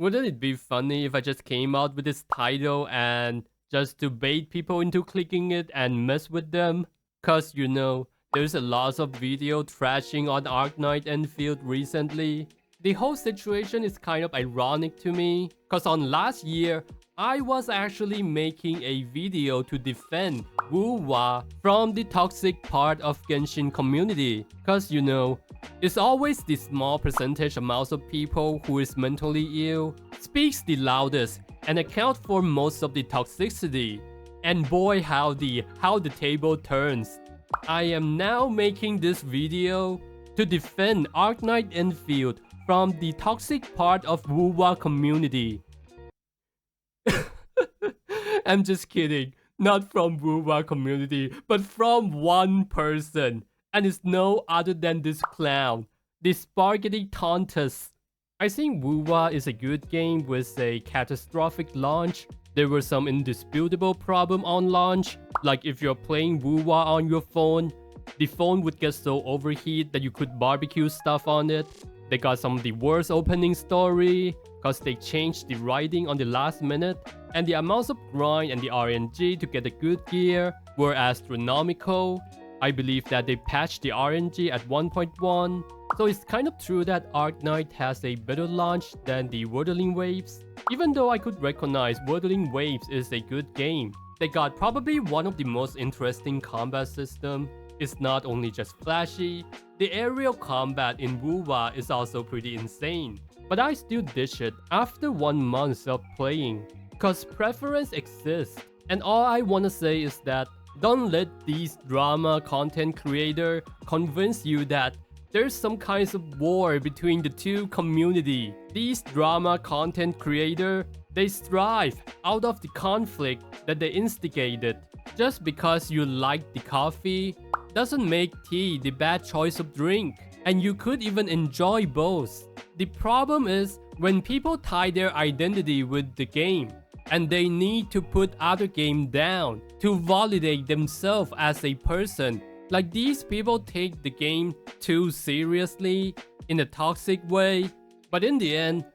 Wouldn't it be funny if I just came out with this title and just to bait people into clicking it and mess with them? Cause there's a lot of video trashing on Arknights Endfield recently. The whole situation is kind of ironic to me, cause on last year, I was actually making a video to defend Woowa from the toxic part of Genshin community. Cause it's always the small percentage amounts of people who is mentally ill, speaks the loudest, and account for most of the toxicity. And boy how the table turns. I am now making this video to defend Arknights Endfield from the toxic part of Woowa community. I'm just kidding. Not from Woowa community, but from one person. And it's no other than this clown, the Spaghettitontas. I think Woowa is a good game with a catastrophic launch. There were some indisputable problem on launch, like if you're playing Woowa on your phone, the phone would get so overheat that you could barbecue stuff on it. They got some of the worst opening story, cause they changed the writing on the last minute, and the amounts of grind and the RNG to get a good gear were astronomical. I believe that they patched the RNG at 1.1, so it's kind of true that Arknight has a better launch than the Wuthering Waves. Even though I could recognize Wuthering Waves is a good game, they got probably one of the most interesting combat system. It's not only just flashy, the aerial combat in Woowa is also pretty insane. But I still ditch it after 1 month of playing, cause preference exists, and all I wanna say is that don't let these drama content creator convince you that there's some kinds of war between the two community. These drama content creator, they strive out of the conflict that they instigated. Just because you like the coffee doesn't make tea the bad choice of drink, and you could even enjoy both. The problem is when people tie their identity with the game, and they need to put other game down to validate themselves as a person. Like these people take the game too seriously in a toxic way, but in the end,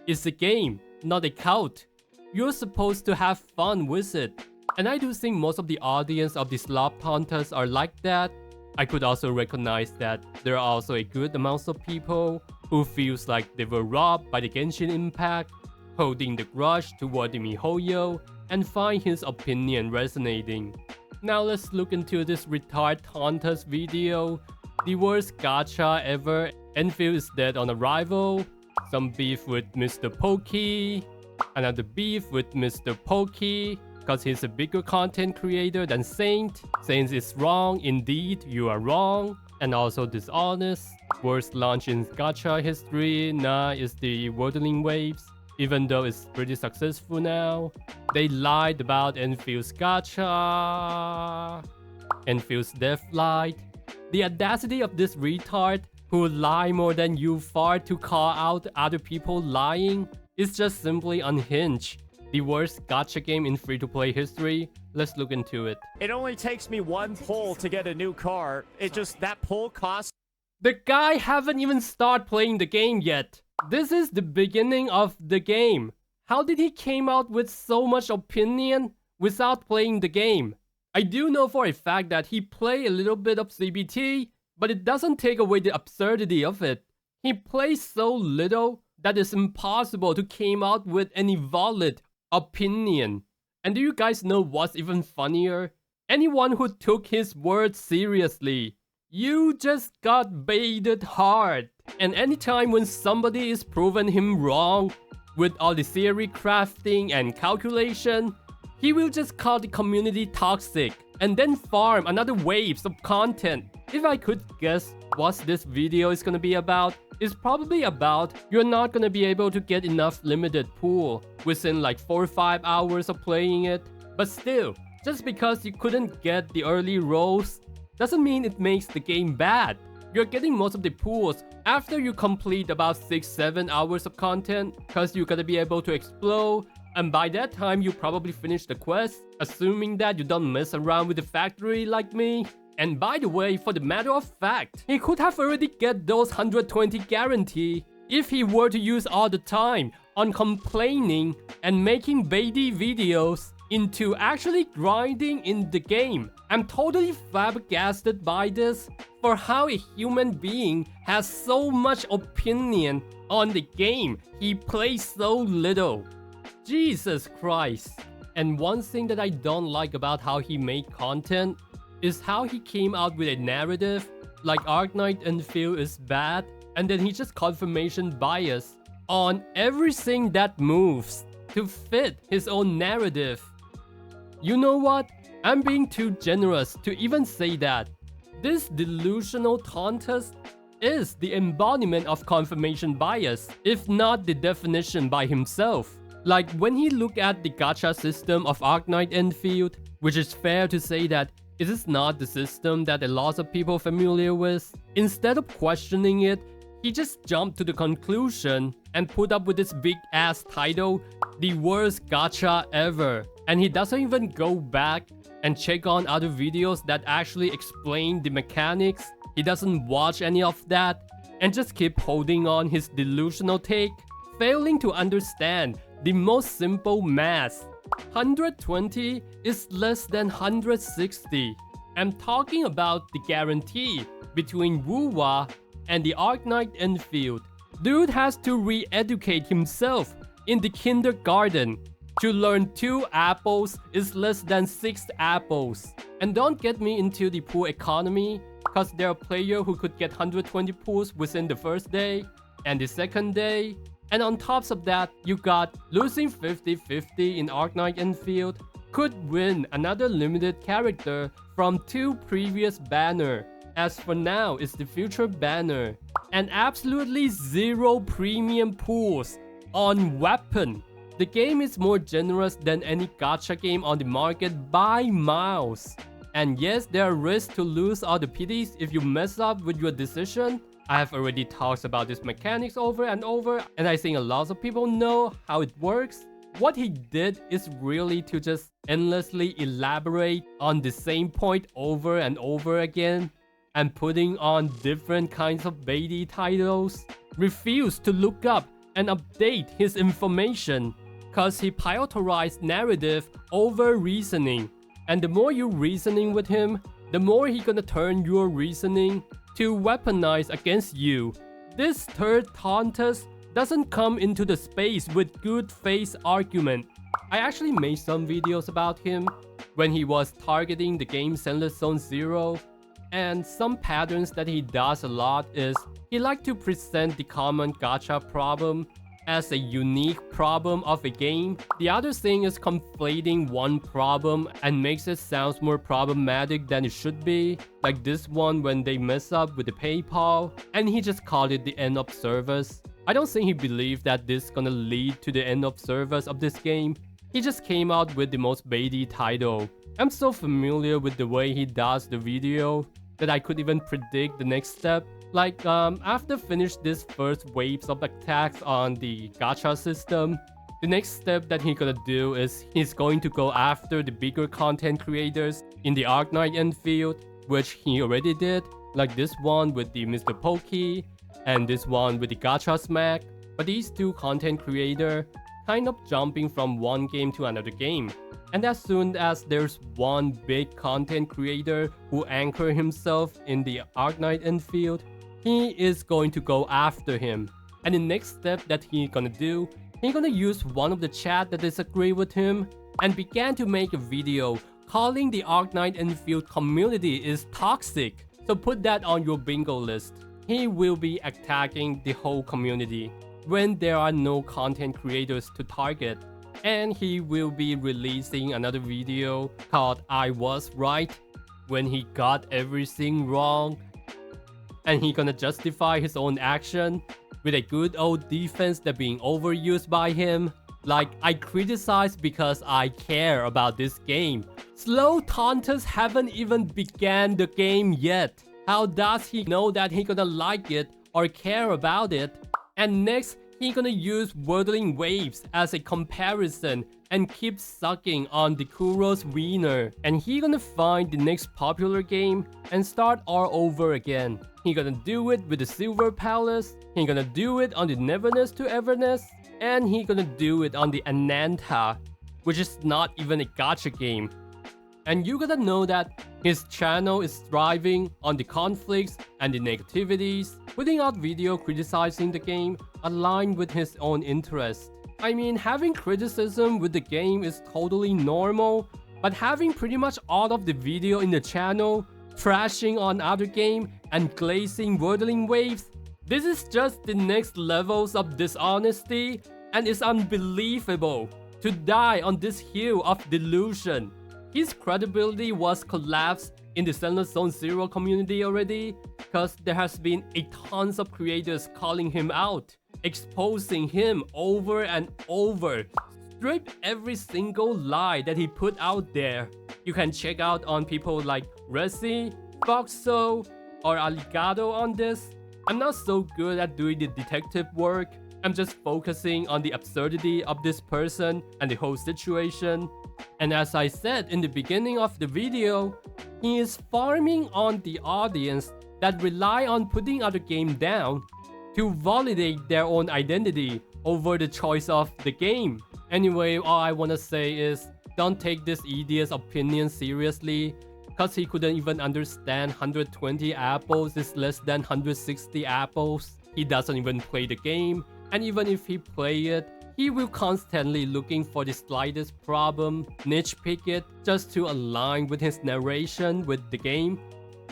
it's a game, not a cult. You're supposed to have fun with it. And I do think most of the audience of the Spaghettitontas are like that. I could also recognize that there are also a good amount of people who feels like they were robbed by the Genshin impact, holding the grudge toward the MiHoYo, and find his opinion resonating. Now let's look into this retard Tontas video. The worst gacha ever. Endfield is dead on arrival. Some beef with Mr. Pokey. Another beef with Mr. Pokey, cause he's a bigger content creator than Saint. Saint is wrong, indeed you are wrong, and also dishonest. Worst launch in gacha history, is the Wuthering Waves. Even though it's pretty successful now, they lied about Enfield's gacha, Enfield's death light. The audacity of this retard who lie more than you fart to call out other people lying is just simply unhinged. The worst gacha game in free-to-play history. Let's look into it. It only takes me one pull to get a new car. That pull costs. The guy haven't even started playing the game yet. This is the beginning of the game. How did he came out with so much opinion without playing the game? I do know for a fact that he played a little bit of CBT, but it doesn't take away the absurdity of it. He plays so little that it's impossible to came out with any valid opinion. And do you guys know what's even funnier? Anyone who took his words seriously, you just got baited hard. And anytime when somebody is proven him wrong with all the theory crafting and calculation, he will just call the community toxic and then farm another waves of content. If I could guess what this video is gonna be about, it's probably about you're not gonna be able to get enough limited pool within like 4 or 5 hours of playing it. But still, just because you couldn't get the early rolls doesn't mean it makes the game bad. You're getting most of the pools after you complete about 6-7 hours of content, cause you gotta be able to explode, and by that time you probably finish the quest, assuming that you don't mess around with the factory like me. And by the way, for the matter of fact, he could have already get those 120 guarantee if he were to use all the time on complaining and making baby videos into actually grinding in the game. I'm totally flabbergasted by this, for how a human being has so much opinion on the game he plays so little. Jesus Christ. And one thing that I don't like about how he made content is how he came out with a narrative like Arknights Endfield is bad, and then he just confirmation bias on everything that moves to fit his own narrative. You know what? I'm being too generous to even say that. This delusional Tontas is the embodiment of confirmation bias, if not the definition by himself. Like when he looked at the gacha system of Arknights Endfield, which is fair to say that it is not the system that a lot of people are familiar with. Instead of questioning it, he just jumped to the conclusion and put up with this big ass title, the worst gacha ever. And he doesn't even go back and check on other videos that actually explain the mechanics. He doesn't watch any of that and just keep holding on his delusional take, failing to understand the most simple math. 120 is less than 160. I'm talking about the guarantee between Wuwa and the Arknights Endfield. Dude has to re-educate himself in the kindergarten to learn 2 apples is less than 6 apples. And don't get me into the pool economy, cause there are players who could get 120 pools within the first day and the second day. And on top of that, you got losing 50-50 in Arknights Endfield could win another limited character from 2 previous banner. As for now, it's the future banner. And absolutely 0 premium pools on weapon. The game is more generous than any gacha game on the market by miles. And yes, there are risks to lose all the pities if you mess up with your decision. I have already talked about this mechanics over and over, and I think a lot of people know how it works. What he did is really to just endlessly elaborate on the same point over and over again, and putting on different kinds of baity titles. Refused to look up and update his information, cause he prioritized narrative over reasoning. And the more you reasoning with him, the more he gonna turn your reasoning to weaponize against you. This third Tontas doesn't come into the space with good face argument. I actually made some videos about him when he was targeting the game Endless Zone Zero, and some patterns that he does a lot is he like to present the common gacha problem as a unique problem of a game. The other thing is conflating one problem and makes it sound more problematic than it should be. Like this one when they mess up with the PayPal and he just called it the end of service. I don't think he believed that this gonna lead to the end of service of this game. He just came out with the most baity title. I'm so familiar with the way he does the video that I could even predict the next step. Like, after finish this first waves of attacks on the gacha system, the next step that he's gonna do is he's going to go after the bigger content creators in the Arknights Endfield, which he already did, like this one with the Mr. Pokey, and this one with the Gacha Smack. But these 2 content creators kind of jumping from one game to another game. And as soon as there's one big content creator who anchor himself in the Arknights Endfield, he is going to go after him. And the next step that he's gonna do, he's gonna use one of the chat that disagree with him and began to make a video calling the Arknights Endfield community is toxic. So put that on your bingo list. He will be attacking the whole community when there are no content creators to target. And he will be releasing another video called I Was Right, when he got everything wrong. And he gonna justify his own action with a good old defense that being overused by him. Like, I criticize because I care about this game. Slow Tontas haven't even began the game yet. How does he know that he gonna like it or care about it? And next, he gonna use Whirling Waves as a comparison and keep sucking on the Kuro's wiener. And he gonna find the next popular game and start all over again. He gonna do it with the Silver Palace. He gonna do it on the Neverness to Everness. and he gonna do it on the Ananta, which is not even a gacha game. And you gotta know that his channel is thriving on the conflicts and the negativities, putting out video criticizing the game aligned with his own interests. I mean, having criticism with the game is totally normal, but having pretty much all of the video in the channel trashing on other game and glazing wordling waves, this is just the next levels of dishonesty, and it's unbelievable to die on this hill of delusion. His credibility was collapsed in the Zenless Zone Zero community already, because there has been a tons of creators calling him out, exposing him over and over. Strip every single lie that he put out there. You can check out on people like Resi, Foxo, or Aligato on this. I'm not so good at doing the detective work. I'm just focusing on the absurdity of this person and the whole situation. And as I said in the beginning of the video, he is farming on the audience that rely on putting other game down to validate their own identity over the choice of the game. Anyway, all I wanna say is, don't take this idiot's opinion seriously, cause he couldn't even understand 120 apples is less than 160 apples. He doesn't even play the game, and even if he play it, he will constantly looking for the slightest problem, niche pick it, just to align with his narration with the game.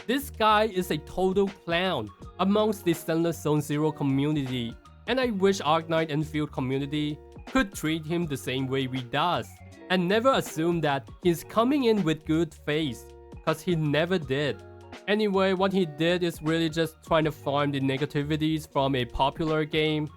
This guy is a total clown amongst the Zenless Zone Zero community, and I wish Arknights Endfield community could treat him the same way we does, and never assume that he's coming in with good faith, cause he never did. Anyway, what he did is really just trying to farm the negativities from a popular game.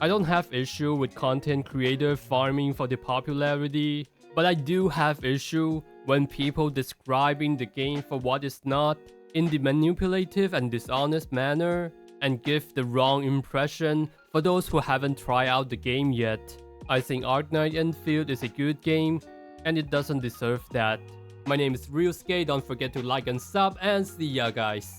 I don't have issue with content creator farming for the popularity, but I do have issue when people describing the game for what it's not in the manipulative and dishonest manner and give the wrong impression for those who haven't tried out the game yet. I think Arknights Endfield is a good game and it doesn't deserve that. My name is Ryusuke, don't forget to like and sub, and see ya guys.